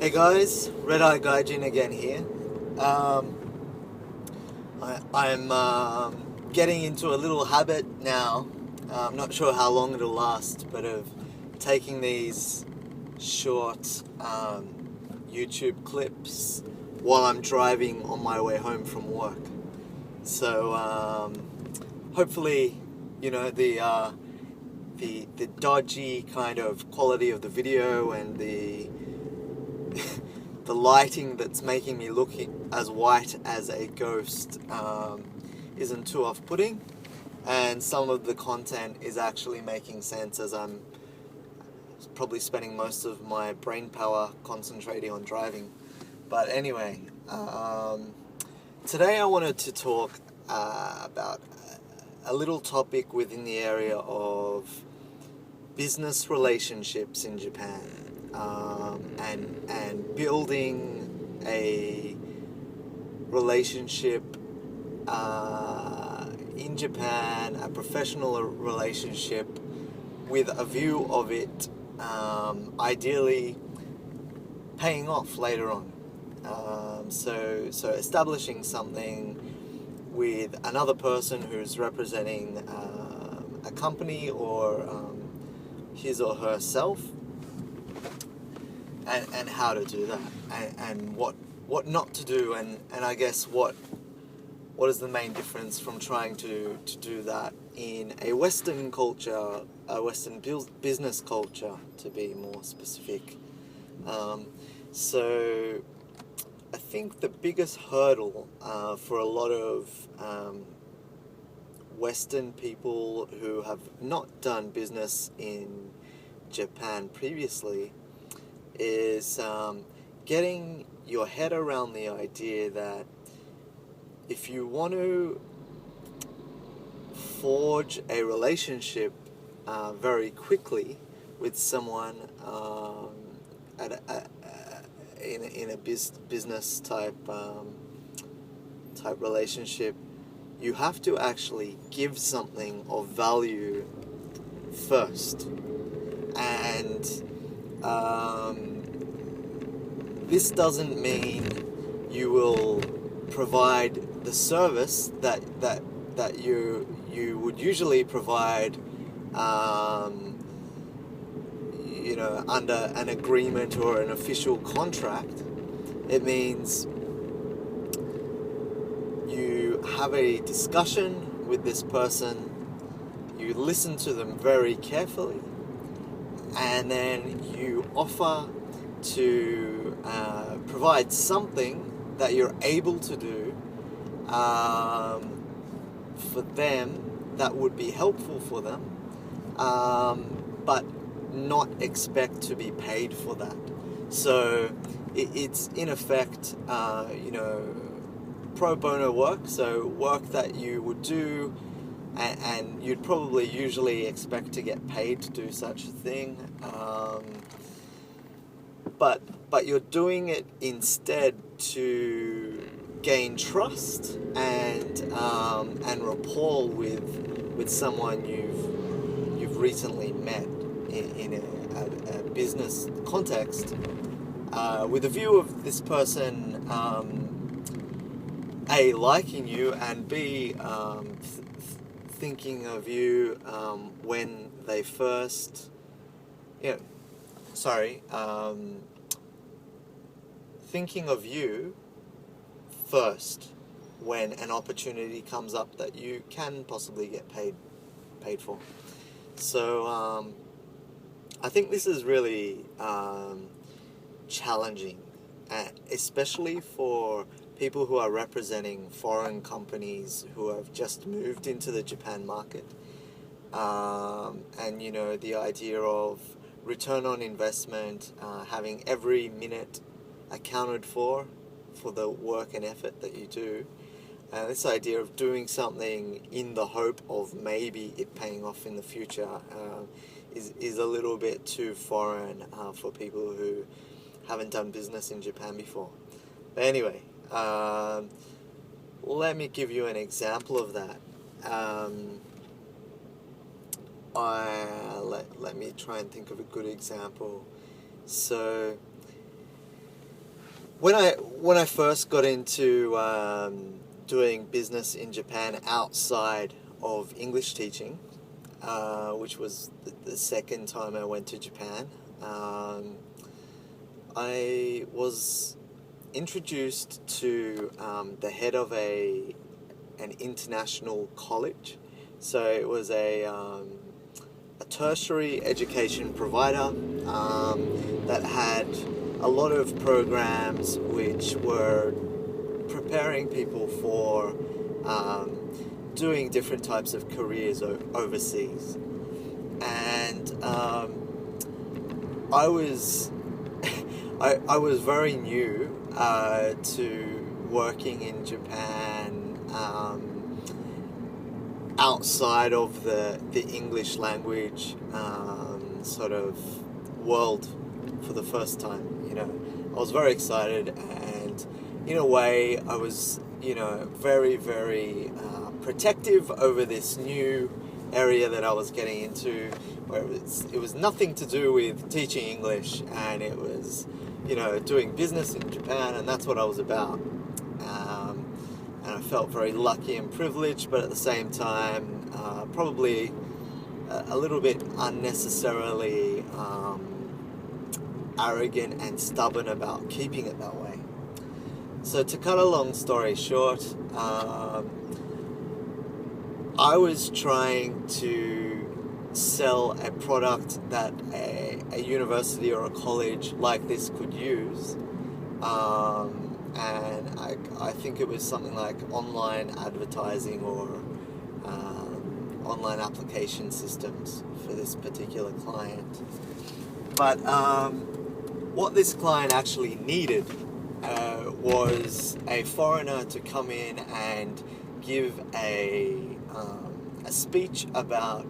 Hey guys, Red Eye Gaijin again here. Um, I'm getting into a little habit now. I'm not sure how long it'll last, but of taking these short YouTube clips while I'm driving on my way home from work. So hopefully, the dodgy kind of quality of the video and the lighting that's making me look as white as a ghost isn't too off-putting, and some of the content is actually making sense as I'm probably spending most of my brain power concentrating on driving. But anyway, today I wanted to talk about a little topic within the area of business relationships in Japan, and building a relationship in Japan, a professional relationship with a view of it ideally paying off later on. So establishing something with another person who's representing a company or his or herself, and how to do that, and what not to do, and I guess what is the main difference from trying to do that in a Western culture, a Western business culture, to be more specific. So I think the biggest hurdle for a lot of Western people who have not done business in Japan previously is getting your head around the idea that if you want to forge a relationship very quickly with someone in a business type relationship, you have to actually give something of value first. And this doesn't mean you will provide the service that you would usually provide, under an agreement or an official contract. It means you have a discussion with this person, you listen to them very carefully, and then you offer to provide something that you're able to do for them that would be helpful for them, but not expect to be paid for that. So it's in effect, pro bono work, so work that you would do and you'd probably usually expect to get paid to do such a thing, but you're doing it instead to gain trust and rapport with someone you've recently met in a business context, with a view of this person A, liking you, and B, thinking of you when they first, thinking of you first when an opportunity comes up that you can possibly get paid for. So I think this is really challenging, especially for people who are representing foreign companies who have just moved into the Japan market, and the idea of return on investment, having every minute accounted for the work and effort that you do. This idea of doing something in the hope of maybe it paying off in the future is a little bit too foreign for people who haven't done business in Japan before. But anyway, let me give you an example of that. Let me try and think of a good example. So when I first got into doing business in Japan outside of English teaching, which was the second time I went to Japan, I was introduced to the head of an international college. So it was a tertiary education provider that had a lot of programs which were preparing people for doing different types of careers overseas. And I was I was very new to working in Japan outside of the English language sort of world for the first time. You know, I was very excited, and in a way I was, you know, very, very protective over this new area that I was getting into, where it was nothing to do with teaching English, and it was, you know, doing business in Japan, and that's what I was about. And I felt very lucky and privileged, but at the same time, probably a little bit unnecessarily arrogant and stubborn about keeping it that way. So to cut a long story short, I was trying to sell a product that a university or a college like this could use, and I think it was something like online advertising or online application systems for this particular client. But what this client actually needed was a foreigner to come in and give a speech about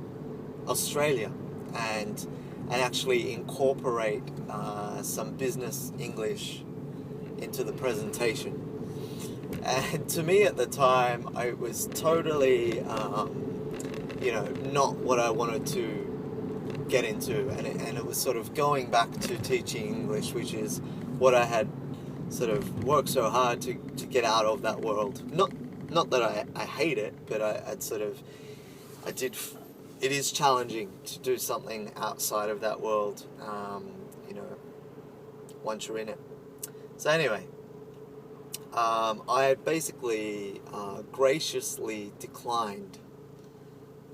Australia and actually incorporate some business English into the presentation. And to me at the time, it was totally, you know, not what I wanted to get into, and it was sort of going back to teaching English, which is what I had sort of worked so hard to get out of that world. Not that I hate it, but it is challenging to do something outside of that world, you know, once you're in it. So anyway, I basically graciously declined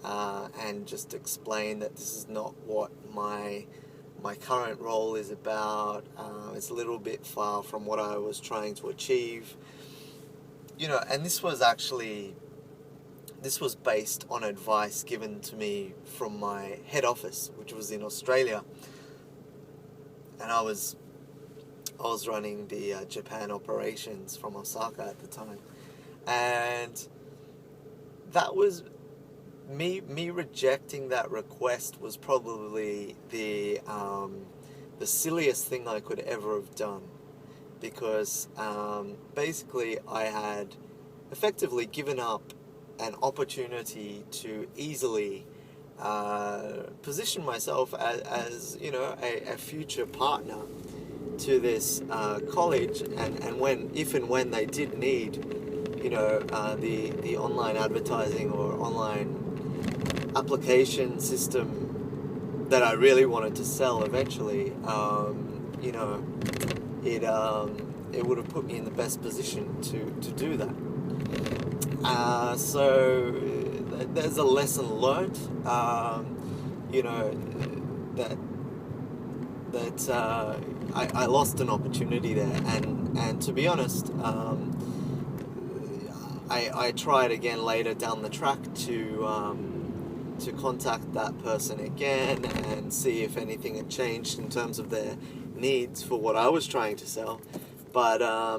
and just explained that this is not what my current role is about. It's a little bit far from what I was trying to achieve. You know, and this was based on advice given to me from my head office, which was in Australia, and I was running the Japan operations from Osaka at the time, and that was me rejecting that request was probably the silliest thing I could ever have done, because basically I had effectively given up an opportunity to easily position myself as you know, a future partner to this college, and if and when they did need, you know, the online advertising or online application system that I really wanted to sell eventually, you know, it would have put me in the best position to do that. So there's a lesson learned, you know, that I lost an opportunity there, and to be honest, I tried again later down the track to contact that person again and see if anything had changed in terms of their needs for what I was trying to sell, but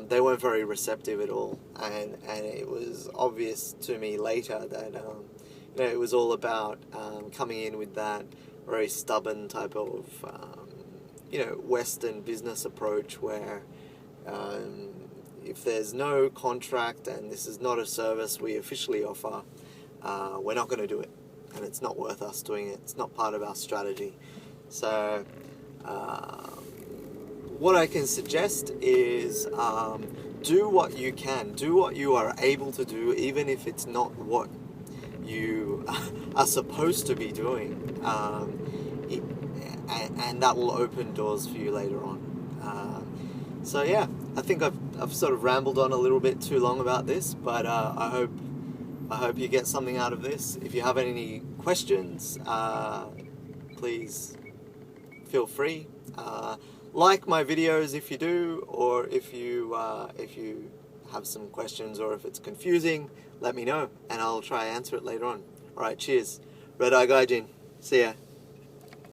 they weren't very receptive at all, and it was obvious to me later that you know, it was all about coming in with that very stubborn type of you know, Western business approach where if there's no contract and this is not a service we officially offer, we're not going to do it, and it's not worth us doing it. It's not part of our strategy. So what I can suggest is do what you can, do what you are able to do, even if it's not what you are supposed to be doing, and that will open doors for you later on. So yeah, I think I've sort of rambled on a little bit too long about this, but I hope you get something out of this. If you have any questions, please feel free. Like my videos if you do, or if you have some questions, or if it's confusing, let me know and I'll try and answer it later on. Alright, cheers. Red Eye Gaijin. See ya.